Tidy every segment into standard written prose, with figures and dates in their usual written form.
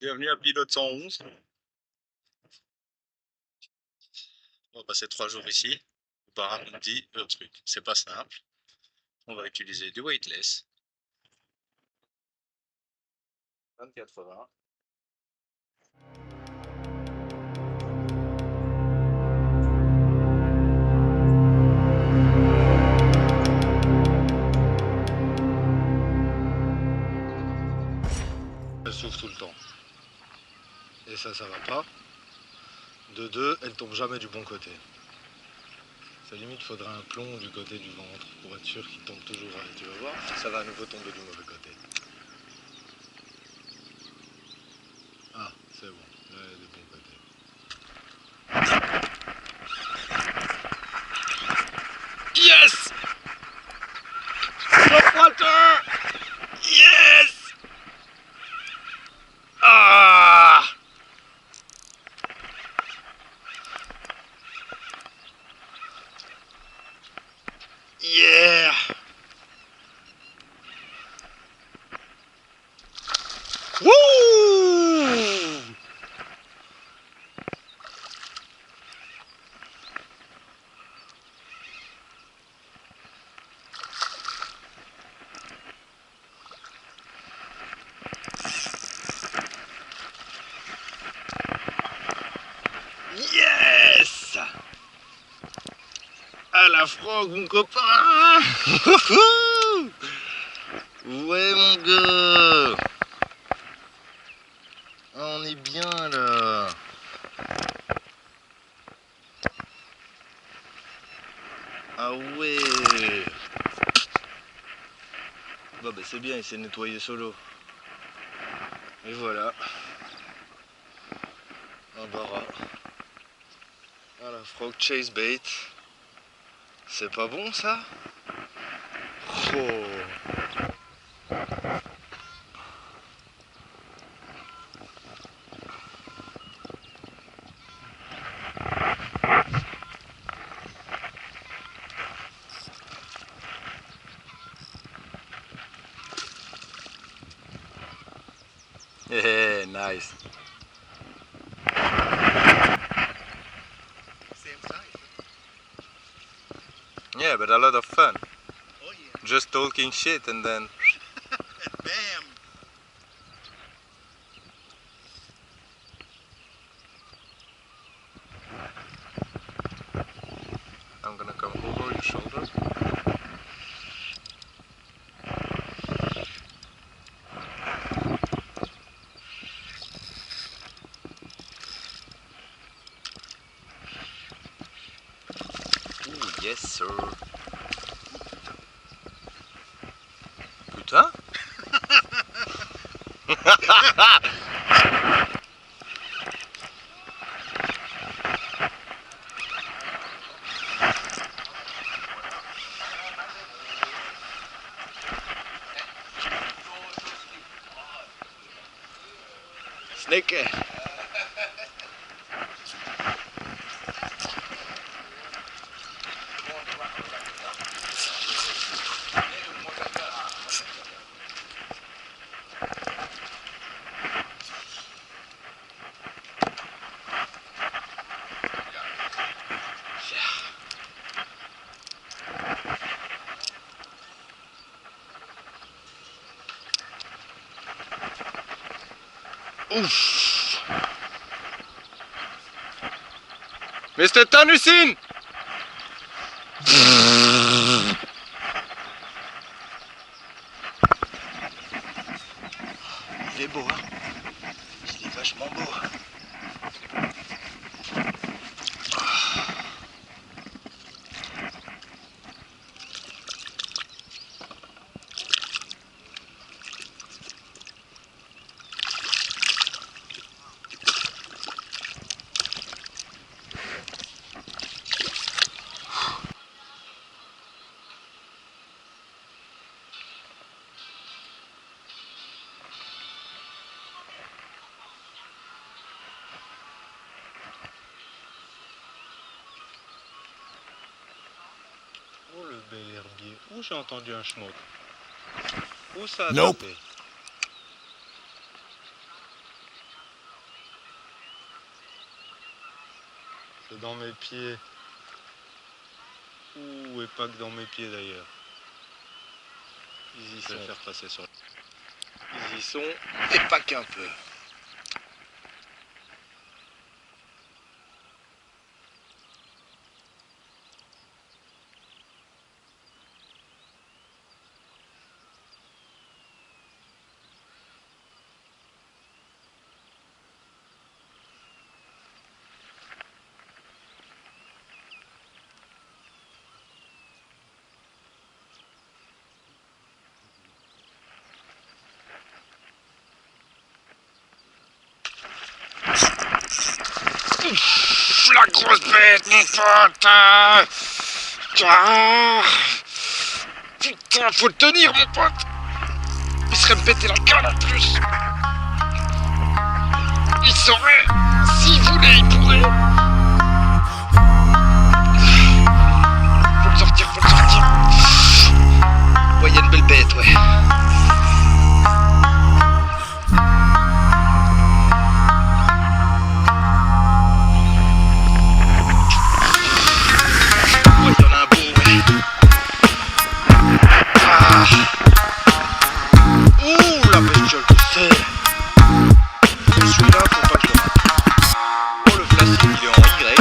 Bienvenue à Pilote 111. On va passer 3 jours ici. Apparemment, on dit le truc. C'est pas simple. On va utiliser du weightless. 20-80. Elle s'ouvre tout le temps. Et ça va pas. De deux, elle tombe jamais du bon côté. Ça limite, faudrait un plomb du côté du ventre pour être sûr qu'il tombe toujours. Tu vas voir, ça va à nouveau tomber du mauvais côté. Ah, c'est bon. Là, elle est du bon côté. Yes! Stop water! Yes! Ah! Yeah! Woo! Yes! À la frog, mon copain! Ouais, mon gars! Ah, on est bien là! Ah ouais! Bah, c'est bien, il s'est nettoyé solo. Et voilà. Un bara. Ah, la frog chase bait. C'est pas bon ça? Oh! Yeah, nice. Same size. Yeah, but a lot of fun. Oh yeah. Just talking shit and then. And bam. I'm gonna come over your shoulder. Ooh, yes, sir. Putain? Snake. Ouf! Mr. Tanusin! Il est beau, hein? Il est vachement beau. Oh le bel herbier. Où j'ai entendu un schnock? Où ça a Nope. tapé? dans mes pieds. Ouh, et pas que dans mes pieds d'ailleurs. Ils y sont. Faire passer sur. Ils y sont, et pas qu'un peu. La grosse bête, mon pote! Ah, putain, faut le tenir, mon pote! Il serait me péter la gueule en plus! Il saurait! S'il voulait, il pourrait! Faut le sortir, faut le sortir! Ouais, y a une belle bête, ouais. Celui-là, faut pas que je le rate. Oh, le classique, il est en Y.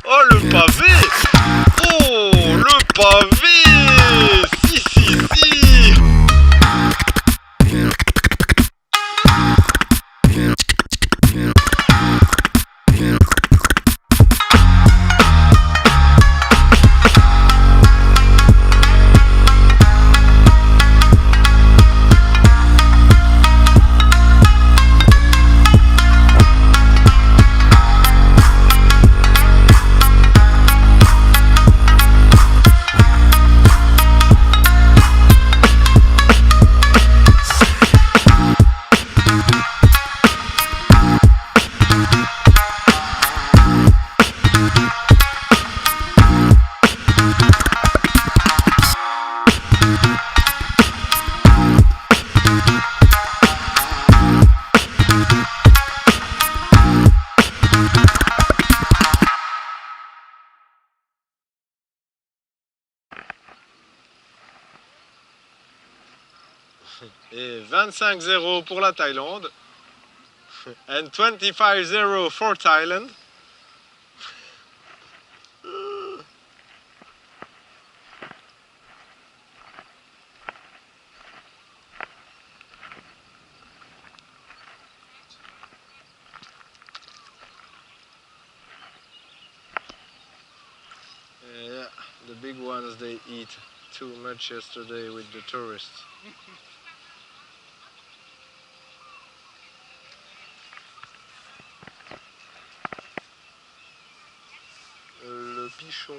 Oh le pavé! Oh le pavé! Si si si! Et 25-0 pour la Thaïlande. And 25-0 for Thailand. Yeah, the big ones, they eat too much yesterday with the tourists. Le pichon.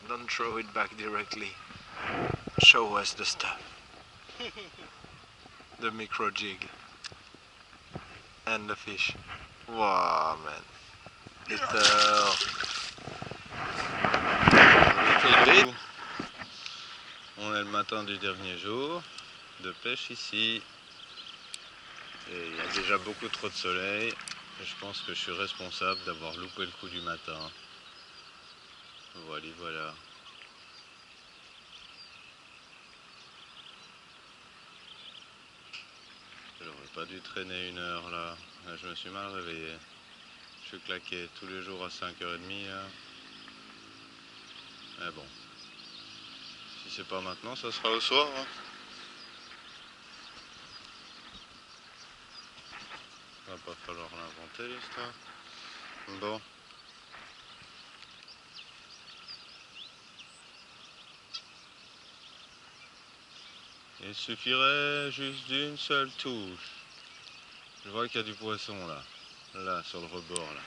Don't throw it back directly. Show us the stuff. The micro jig. And the fish. Wow, man. On est le matin du dernier jour de pêche ici. Et il y a déjà beaucoup trop de soleil. Et je pense que je suis responsable d'avoir loupé le coup du matin. Voilà, voilà. J'aurais pas dû traîner 1 heure là. Là, je me suis mal réveillé. Je suis claqué tous les jours à 5h30 là. Mais bon. Si c'est pas maintenant, ça sera au soir. Hein. Va pas falloir l'inventer l'histoire. Bon. Il suffirait juste d'une seule touche. Je vois qu'il y a du poisson là. Là, sur le rebord là.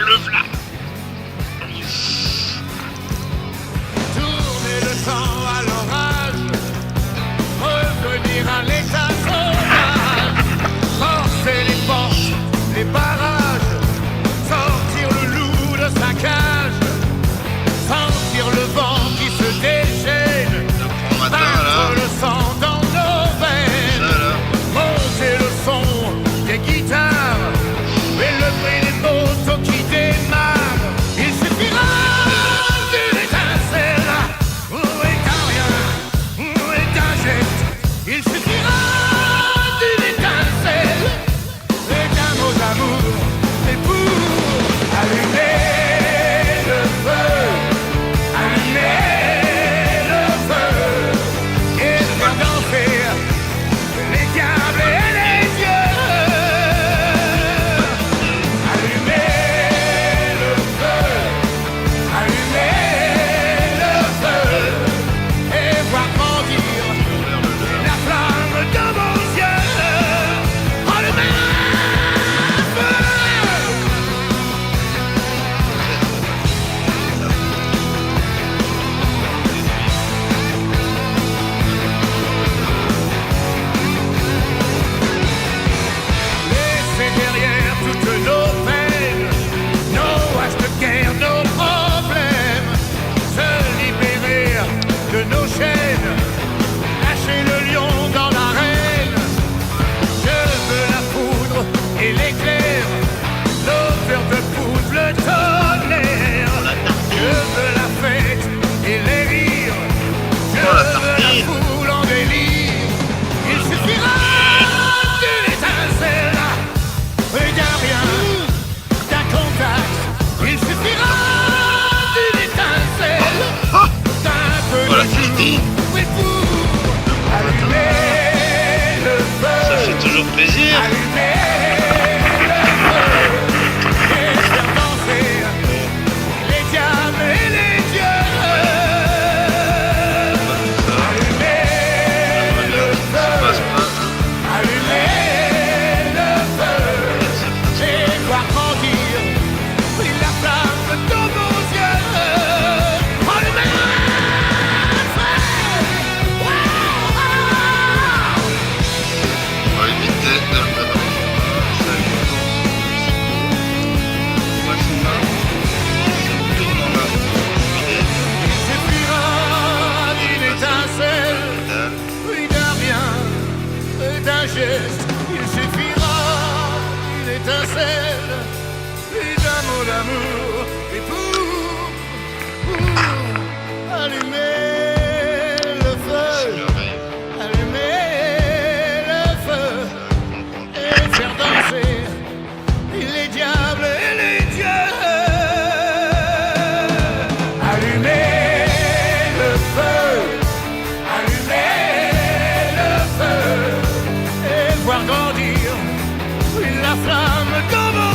Le v'là. Tourner le temps à l'orage, revenir à l'état sauvage, forcer les portes, les barrages, sortir le loup de sa cage, sentir le vent qui se déchaîne, battre le sang dans nos veines, monter le son des guitares et le bruit des motos qui démarrent. Il suffira d'une étincelle, et d'un rien, et d'un geste. Il suffira d'une étincelle, et d'un mot d'amour, et pour allumer le feu, allumer le feu, et faire danser les diables et les dieux. Lâcher le lion dans l'arène. Je veux la poudre et l'éclair, l'odeur de poudre, le tonnerre. Je veux la fête et les rires. Je veux la foule en délire. Il suffira d'une étincelle et d'un rien, d'un contact. Il suffira d'une étincelle, d'un peu de Fifty. oui, pour allumer le feu. Ça fait toujours plaisir. Allumer le feu et faire danser les diables et les dieux. Allumer le feu, allumer le feu et voir grandir la flamme dans nos yeux. Allumer le feu. On va éviter de le mettre. Ça tourne en avant. Il suffira d'une étincelle, oui d'un rien, d'un geste. Il suffira d'une étincelle, oui d'un mot d'amour. Et pour allumer le feu, allumer le feu et faire danser les diables et les dieux. Allumer le feu, allumer le feu et voir grandir la flamme comme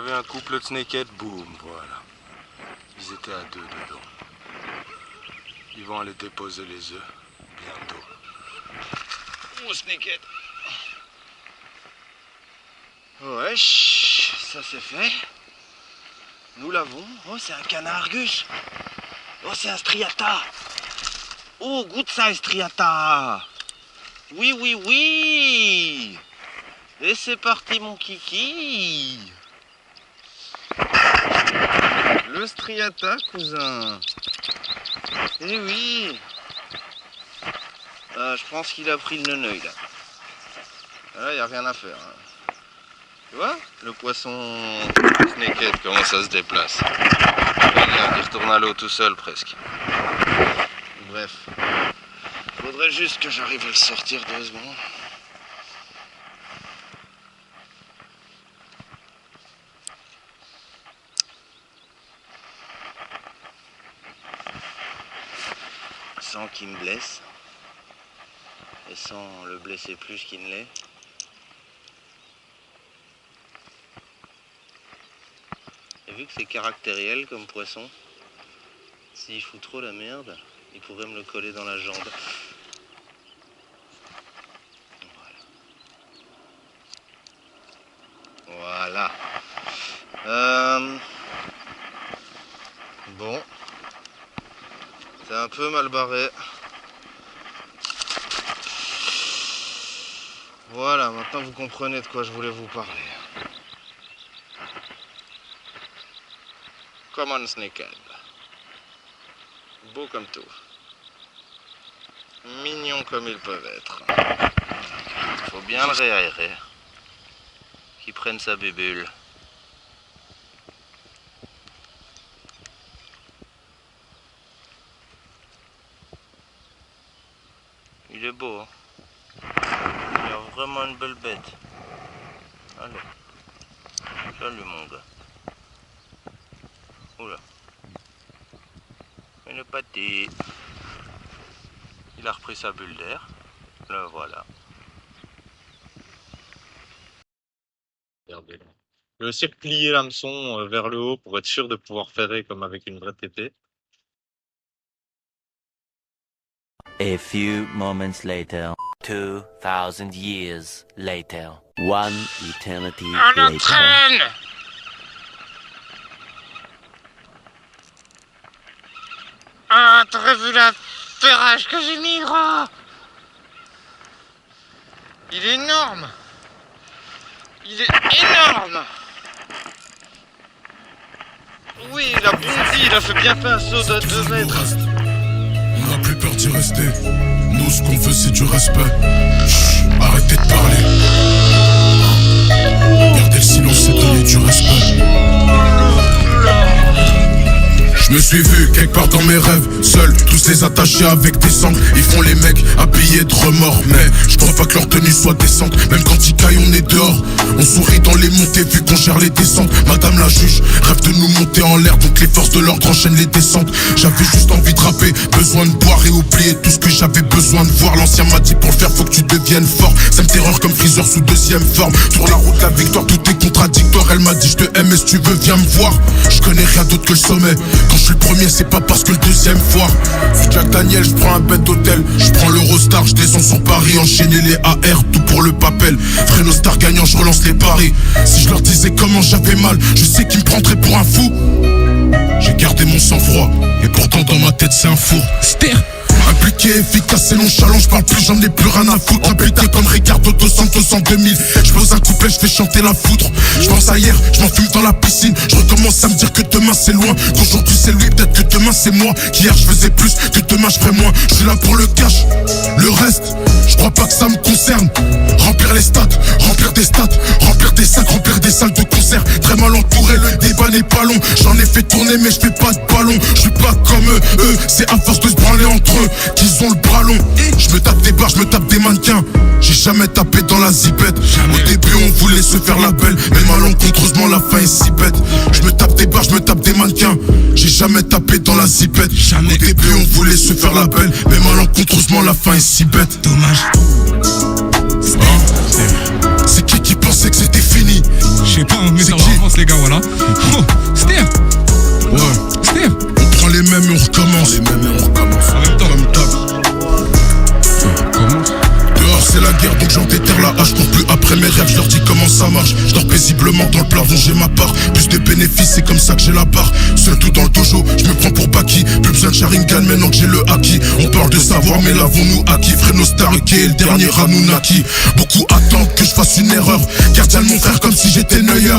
avait un couple de snakeheads, boum, voilà. Ils étaient à 2 dedans. Ils vont aller déposer les œufs bientôt. Oh, snakehead. Wesh, ça c'est fait. Nous l'avons. Oh, c'est un canard argus. Oh, c'est un striata. Oh, good size striata. Oui, oui, oui. Et c'est parti, mon kiki. Le striata, cousin. Eh oui. Je pense qu'il a pris le neneuil, là. Là, il n'y a rien à faire. Hein. Tu vois, le poisson snakehead, comment ça se déplace. Regarde, il retourne à l'eau tout seul, presque. Bref. Faudrait juste que j'arrive à le sortir 2 secondes. Sans qu'il me blesse. Et sans le blesser plus qu'il ne l'est. Et vu que c'est caractériel comme poisson, s'il fout trop la merde, il pourrait me le coller dans la jambe. Voilà. Bon. C'est un peu mal barré. Voilà, maintenant vous comprenez de quoi je voulais vous parler. Common snakehead. Beau comme tout. Mignon comme ils peuvent être. Faut bien le réaérer. Qu'il prenne sa bébule. Il est beau, hein. Il a vraiment une belle bête. Allez. Salut mon gars. Oula. Il est pâté. Il a repris sa bulle d'air. Le voilà. Regardez. Je vais aussi replier l'hameçon vers le haut pour être sûr de pouvoir ferrer comme avec une vraie TP. A few moments later, 2000 years later, one eternity later. Ah, t'aurais vu la ferrage que j'ai mis, gros. Il est énorme. Il est énorme. Oui, il a bondi, il a fait bien un saut de 2 mètres. On n'a plus peur d'y rester. Nous, ce qu'on veut, c'est du respect. Chut, arrêtez de parler. Gardez le silence, c'est donner du respect. Je me suis vu quelque part dans mes rêves, seul, tous les attachés avec des sangles. Ils font les mecs habillés de remords, mais je crois pas que leur tenue soit décente. Même quand il caille, on est dehors. On sourit dans les montées vu qu'on gère les descentes. Madame la juge rêve de nous monter en l'air, donc les forces de l'ordre enchaînent les descentes. J'avais juste envie de rapper, besoin de boire et oublier tout ce que j'avais besoin de voir. L'ancien m'a dit pour le faire faut que tu deviennes fort. Ça me terreur comme Freezer sous 2e forme. Sur la route la victoire, tout est contradictoire. Elle m'a dit je te aime et si tu veux viens me voir. Je connais rien d'autre que le sommet. Quand je suis le premier, c'est pas parce que le deuxième foire. Jack Daniel, je prends un bête d'hôtel. Je prends l'Eurostar, je descends sur Paris. Enchaîner les AR, tout pour le papel. Fréno Star gagnant, je relance les paris. Si je leur disais comment j'avais mal, je sais qu'ils me prendraient pour un fou. J'ai gardé mon sang-froid, et pourtant dans ma tête c'est un four. Impliqué, efficace et nonchalant, je parle plus, j'en ai plus rien à foutre. Impliqué comme Ricardo Dos Santos en 2000. Je pose un couplet, je fais chanter la foudre. Je pense à hier, je m'enfume dans la piscine. Je recommence à me dire que demain c'est loin, qu'aujourd'hui c'est lui, peut-être que demain c'est moi. Qu'hier je faisais plus, que demain je ferai moins. Je suis là pour le cash, le reste, je crois pas que ça me concerne. Remplir les stats, remplir des stats, remplir des sacs, remplir des salles de concert. Très mal entouré, le débat n'est pas long. J'en ai fait tourner mais je fais pas de ballon. Je suis pas comme eux, c'est à force de se branler entre eux qu'ils ont le bras long. Je me tape des barres, je me tape des mannequins. J'ai jamais tapé dans la zipette. Au début on voulait se faire la belle, mais malencontreusement la fin est si bête. Je me tape des barres, je me tape des mannequins. J'ai jamais tapé dans la zipette. Au début on voulait se faire la belle, mais malencontreusement la fin est si bête. Dommage. C'est qui pensait que c'était fini? sais pas, hein, mais C'est ça qui avance les gars, voilà. Oh, Ster. Ouais. Ster. On prend les mêmes et on recommence. En même temps. Comme d'hab. Comment? Dehors c'est la guerre donc j'en déterre la hache. Cours plus après mes rêves, je leur dis comment ça marche. Je dors paisiblement dans le plafond, j'ai ma part. Plus de bénéfices, c'est comme ça que j'ai la barre. Seul tout dans le dojo, je me prends pour Baki. Plus besoin de Sharingan maintenant que j'ai le haki. On parle de savoir mais l'avons-nous acquis. Freno Stark est le dernier Anunnaki. Beaucoup attendent que je fasse une erreur. Gardien de mon frère comme si j'étais Neuer.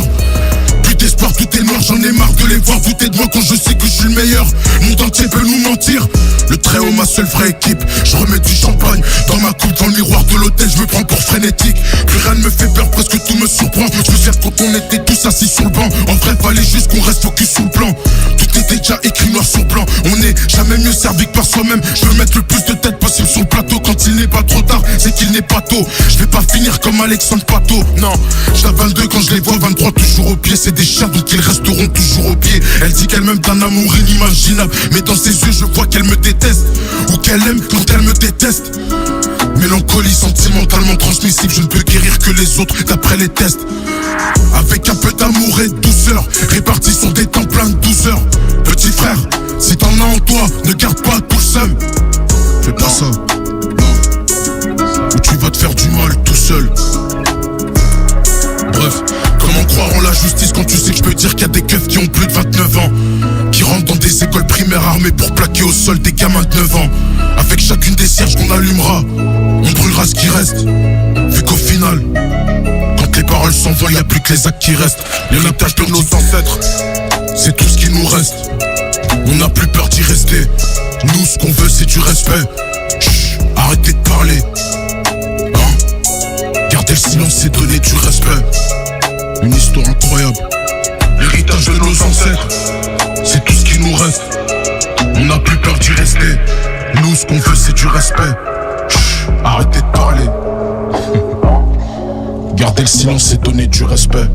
Plus d'espoir, tout est noir, j'en ai marre de les voir douter de moi quand je sais que je suis le meilleur. Le monde entier peut nous mentir. Le Très-Haut, ma seule vraie équipe. Je remets du champagne dans ma coupe, dans le miroir de l'hôtel, je me prends pour frénétique. Plus rien ne me fait peur, presque tout me surprend. Je me sers quand on était tous assis sur le banc. En vrai, fallait juste qu'on reste focus sur le plan. Tout était déjà écrit noir sur blanc. On n'est jamais mieux servi que par soi-même. Je veux mettre le plus de tête possible sur le plateau. Quand il n'est pas trop tard, c'est qu'il n'est pas tôt. Je vais pas finir comme Alexandre Pato. Non, j'ai 22 quand je les vois, 23 toujours au pied. C'est des chiens donc ils resteront toujours au pied. Elle dit qu'elle m'aime d'un amour inimaginable, mais dans ses yeux je vois qu'elle me déteste. Ou qu'elle aime quand elle me déteste. Mélancolie sentimentalement transmissible, je ne peux guérir que les autres d'après les tests. Avec un peu d'amour et de douceur, répartis sur des temps pleins de douceur. Petit frère, si t'en as en toi, ne garde pas tout le seum. Fais pas ça, non. Ou tu vas te faire du mal tout seul. Bref, comment croire en la justice quand tu sais que je peux dire qu'il y a des keufs qui ont plus de 29 ans, qui rentrent dans des écoles primaires armées pour plaquer au sol des gamins de 9 ans. Avec chacune des cierges qu'on allumera, on brûlera ce qui reste. Vu qu'au final, quand les paroles s'envolent, y a plus que les actes qui restent. L'héritage de nos ancêtres, c'est tout ce qui nous reste. On n'a plus peur d'y rester. Nous, ce qu'on veut, c'est du respect. Chut, arrêtez de parler. Garder le silence, c'est donner du respect. Une histoire incroyable. L'héritage de nos ancêtres, c'est tout ce qui nous reste. On n'a plus peur d'y rester. Nous, ce qu'on veut, c'est du respect. Chut, arrêtez de parler. Garder le silence, c'est donner du respect.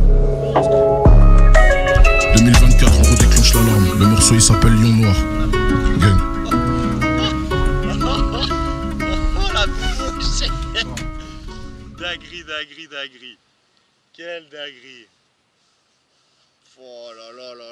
2024, on redéclenche l'alarme. Le morceau, il s'appelle Lion Noir. Gang. Oh la bouche. Dinguerie. Quelle dinguerie. Oh là là là